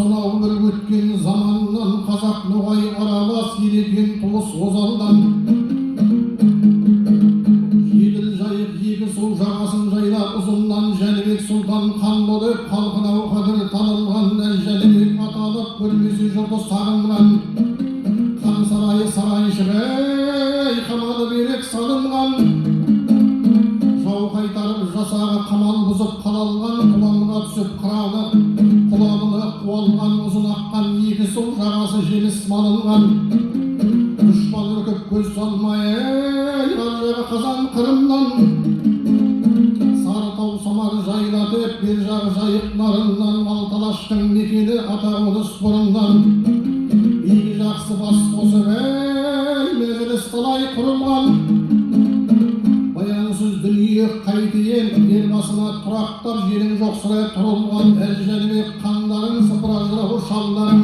сонау бір өткен заманнан қазақ ноғай аралас елеген туыс озалдан еділ жайық екі су жағасын жайлап ұзыннан Жәнібек сұлтан хан болып халқына қадір танылған Жәнібек аталып көрмесе жұрты сағынған хан сарайы сарайшығы қамалы берек салынған жау қайтарып жасағы қамал бұзып қалалған құланға түсіп қыралып құлағына қуалған ұзын аққан екі су жағасы жеміс малынған дұшпан үркіп көз салмай аржағы қазан қырымнан Сарытау самар жайлатып бер жағы жайық нарыннан Малталаштың мекені атағұдыс бұрыннан игі жақсы бас қосып мәжіліс талай құрылған баянсыз дүние қайтейін ел басына тұрақтап жерің жоқ сірә тұрылған Жәнібек қандарын сыпыражырау шалдарың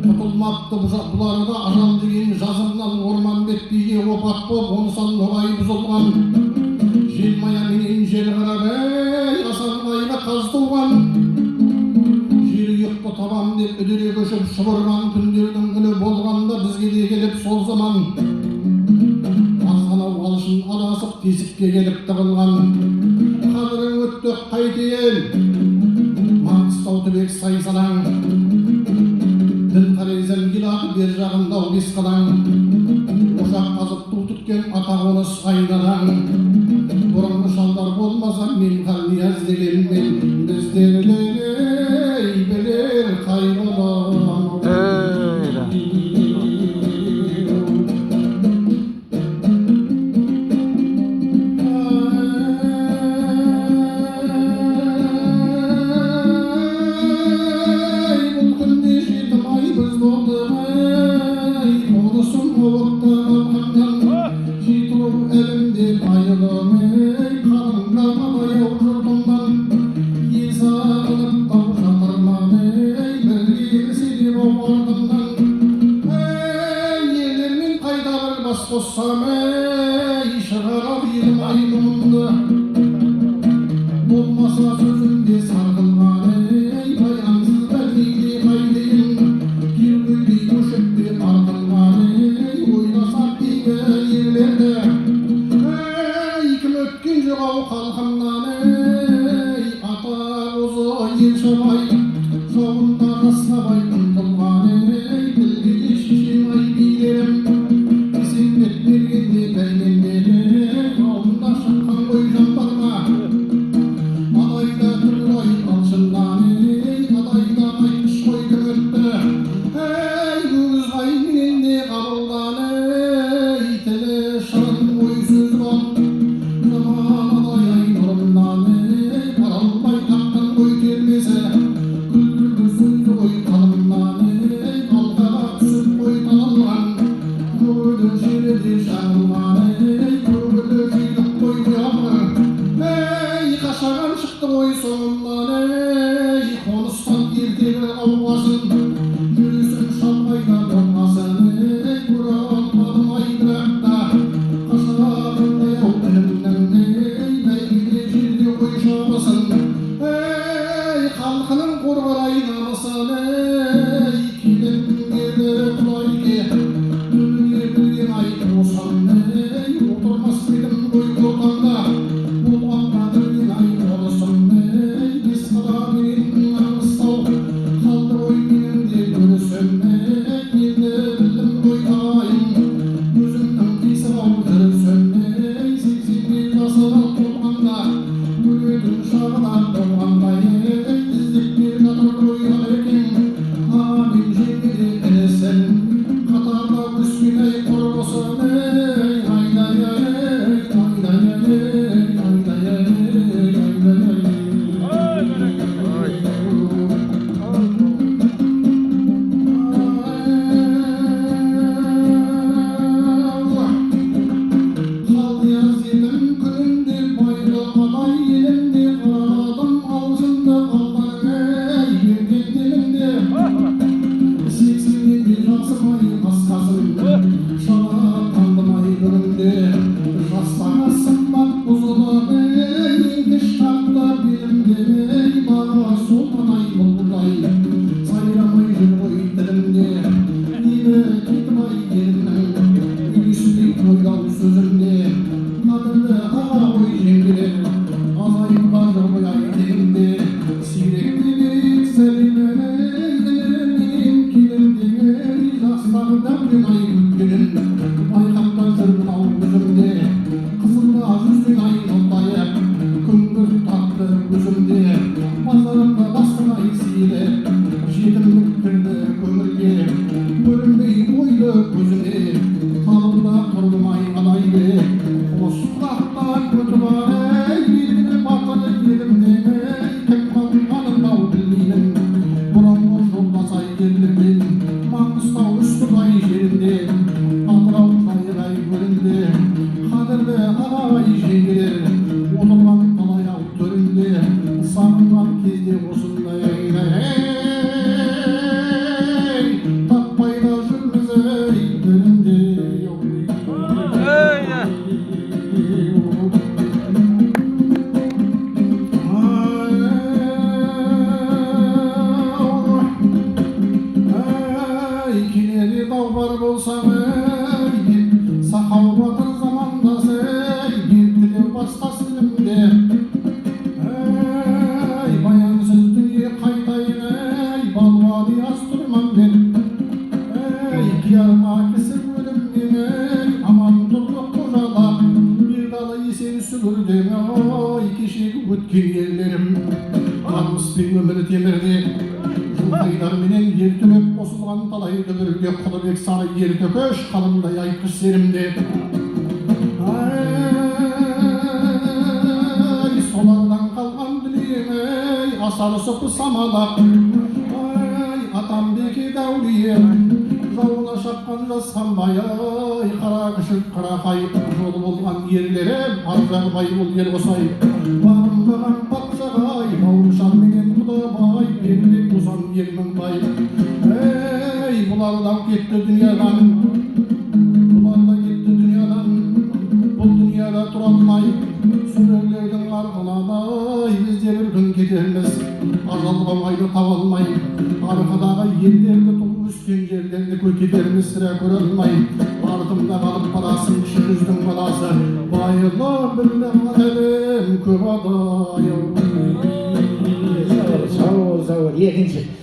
құтылмапты бұларда ажал деген жазымнан орман бетпейге опат боп онсан ноғай бұзылған желмая менен жел қарап асанбайға қаз туған жер ұйықты табам деп үдере көшіп шұбырған күндердің күні болғанда бізге де келіп сол заман азғанау алшын аласып тесікке келіп тығылған қадірің өтті қайтейін Маңғыстау түбек сайсанаң дін қарайзен гилаты бер жағында бес қадаң ошақ қазып ту түткен атағоныс айнадаң бұрынғы шалдар болмаса мен қалнияз дегенмен біздерлей білер қайғыдан жетімдіктерді көңілге көрінбей қойды көзіне талымда тұрдым айғалайды қос құлақтан көтіп ай белгілі батыр елімнен кім қалғанын дау білмеймін бұрынғы жолдас әйгеріммен маңғыстау үстібай жерінде атырау жайрай көлінде қадірлі ағай жеңгелер отырған талай ау төрінде сағынған кезде осындай таппай да жүрміз ей бірінде келері дау бар болсам деп сақау батыр замандасы белгілі басқа сілімде баянсыз дүние қайтайын балуа диас тұрманбет қиярма кісі өлімнен аман тұрдық қожалап бір дала есен сүгірден кешегі өткен ерлерім армыс пен өмір темірде жылқайдар менен ер түлеп қосылған талай дүбірге құлыбек сары ер төкеш қалыңдай айтқыш серімде солардан қалған дүнием асар сұпы самалап атамбеке дәулие жауына шапқан жасқанбай қара кішік қарақай жолы болған ерлерім аржағбай бол ер қосай бағынбаған патшағай бауыржан менен құдабай бердібек бозан ерміңбай бұлар да кетті дүниядан бұл дүнияда тұра алмай сүрелердің арқыладай біздер бір күн кетерміз ажал қалмайды таба алмай арқадағы елдерді туып өскен жерлерді кетерміз сірә көре алмай артымда қалып барасың кіші жүздің баласы байырлы бірлі әлем көп адай сау бол екінші